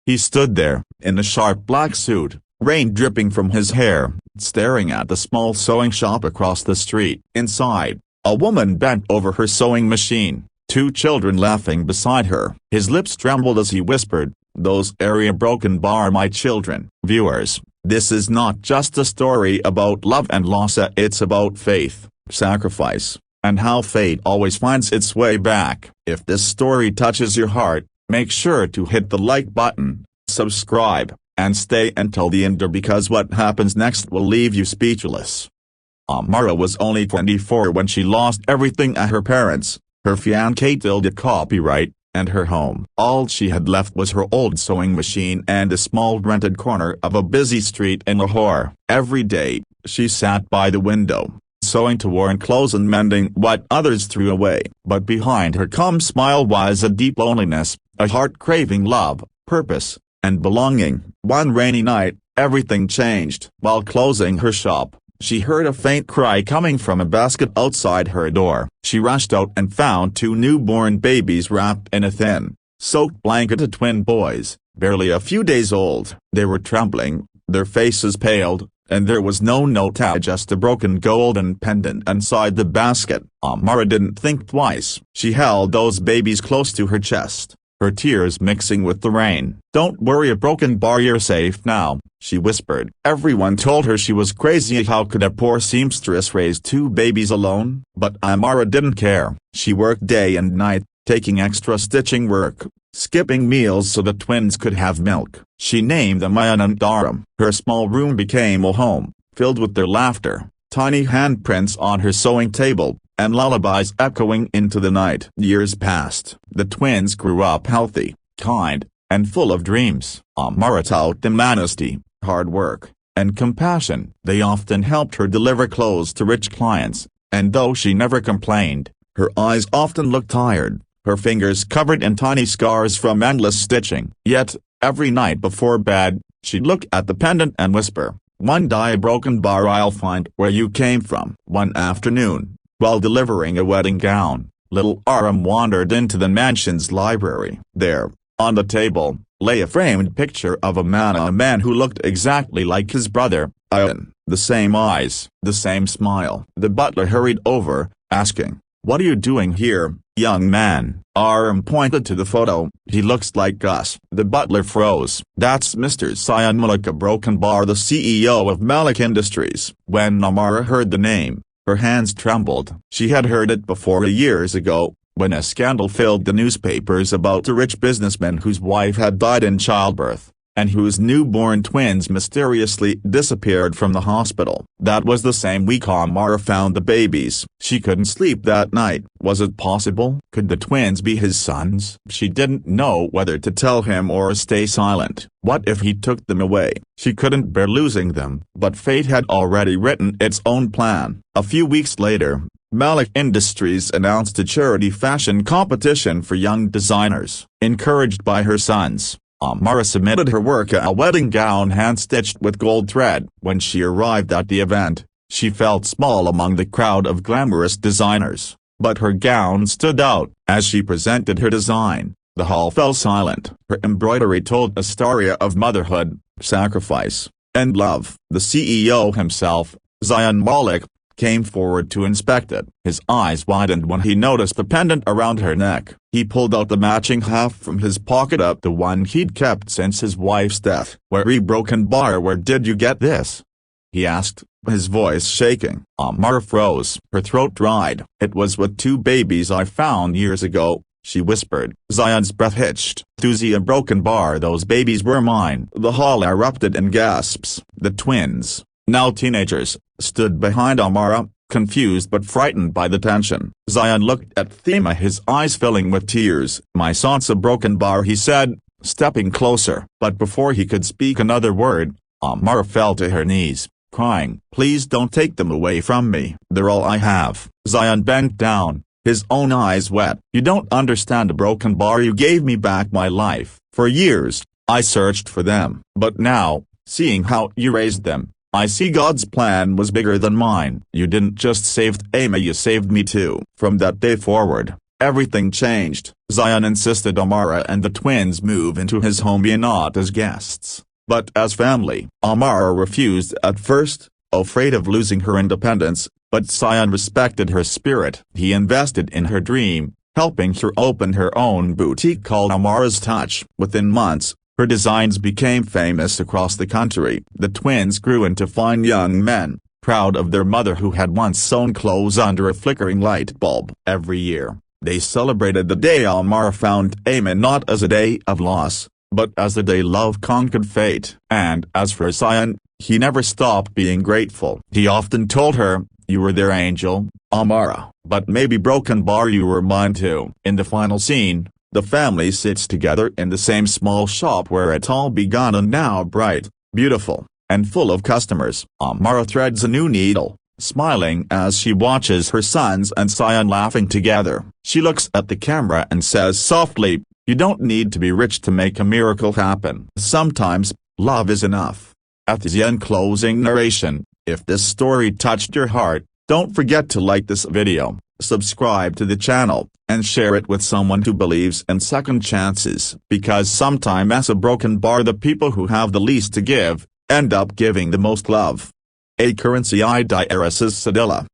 He stood there, in a sharp black suit, rain dripping from his hair, staring at the small sewing shop across the street. Inside, a woman bent over her sewing machine, two children laughing beside her. His lips trembled as he whispered, "Those area broken bar my children." Viewers, this is not just a story about love and loss, it's about faith, sacrifice, and how fate always finds its way back. If this story touches your heart, make sure to hit the like button, subscribe, and stay until the end, because what happens next will leave you speechless. Amara was only 24 when she lost everything at her parents', her fiancé Tilda copyright, and her home. All she had left was her old sewing machine and a small rented corner of a busy street in Lahore. Every day, she sat by the window, sewing to worn clothes and mending what others threw away. But behind her calm smile was a deep loneliness, a heart craving love, purpose, and belonging. One rainy night, everything changed. While closing her shop, she heard a faint cry coming from a basket outside her door. She rushed out and found two newborn babies wrapped in a thin, soaked blanket of twin boys, barely a few days old. They were trembling, their faces paled, and there was no note, just a broken golden pendant inside the basket. Amara didn't think twice. She held those babies close to her chest, her tears mixing with the rain. "Don't worry, a broken bar, you're safe now," she whispered. Everyone told her she was crazy. How could a poor seamstress raise two babies alone? But Amara didn't care. She worked day and night, taking extra stitching work, skipping meals so the twins could have milk. She named them Ayan and Daram. Her small room became a home, filled with their laughter, tiny handprints on her sewing table, and lullabies echoing into the night. Years passed. The twins grew up healthy, kind, and full of dreams. Amara taught them honesty, hard work, and compassion. They often helped her deliver clothes to rich clients, and though she never complained, her eyes often looked tired, her fingers covered in tiny scars from endless stitching. Yet, every night before bed, she'd look at the pendant and whisper, "One day a broken bar, I'll find where you came from." One afternoon, while delivering a wedding gown, little Aram wandered into the mansion's library. There, on the table, lay a framed picture of a man who looked exactly like his brother, Ayan. The same eyes, the same smile. The butler hurried over, asking, "What are you doing here, young man?" Aram pointed to the photo. "He looks like us." The butler froze. "That's Mr. Sayan Malik, a broken bar, the CEO of Malik Industries." When Amara heard the name, her hands trembled. She had heard it before years ago, when a scandal filled the newspapers about a rich businessman whose wife had died in childbirth, and whose newborn twins mysteriously disappeared from the hospital. That was the same week Amara found the babies. She couldn't sleep that night. Was it possible? Could the twins be his sons? She didn't know whether to tell him or stay silent. What if he took them away? She couldn't bear losing them. But fate had already written its own plan. A few weeks later, Malik Industries announced a charity fashion competition for young designers. Encouraged by her sons, Amara submitted her work, a wedding gown hand-stitched with gold thread. When she arrived at the event, she felt small among the crowd of glamorous designers, but her gown stood out. As she presented her design, the hall fell silent. Her embroidery told a story of motherhood, sacrifice, and love. The CEO himself, Zayan Malik, came forward to inspect it. His eyes widened when he noticed the pendant around her neck. He pulled out the matching half from his pocket, up the one he'd kept since his wife's death. "Very broken bar, where did you get this?" he asked, his voice shaking. Amara froze. Her throat dried. "It was with two babies I found years ago," she whispered. Zayan's breath hitched. "Tuzi, a broken bar, those babies were mine." The hall erupted in gasps. The twins, now teenagers, stood behind Amara, confused but frightened by the tension. Zayan looked at Thema, his eyes filling with tears. "My son's a broken bar," he said, stepping closer. But before he could speak another word, Amara fell to her knees, crying, "Please don't take them away from me. They're all I have." Zayan bent down, his own eyes wet. "You don't understand, a broken bar. You gave me back my life. For years, I searched for them. But now, seeing how you raised them, I see God's plan was bigger than mine. You didn't just save Amy, you saved me too." From that day forward, everything changed. Zion insisted Amara and the twins move into his home not as guests, but as family. Amara refused at first, afraid of losing her independence, but Zion respected her spirit. He invested in her dream, helping her open her own boutique called Amara's Touch. Within months, her designs became famous across the country. The twins grew into fine young men, proud of their mother who had once sewn clothes under a flickering light bulb. Every year, they celebrated the day Amara found Amen not as a day of loss, but as the day love conquered fate. And as for Zion, he never stopped being grateful. He often told her, "You were their angel, Amara, but maybe broken bar you were mine too." In the final scene, the family sits together in the same small shop where it all began, and now bright, beautiful, and full of customers. Amara threads a new needle, smiling as she watches her sons and Zion laughing together. She looks at the camera and says softly, "You don't need to be rich to make a miracle happen. Sometimes, love is enough." At the end closing narration, if this story touched your heart, don't forget to like this video, subscribe to the channel, and share it with someone who believes in second chances. Because sometimes as a broken bar, the people who have the least to give, end up giving the most love. A currency I diaresis sedilla.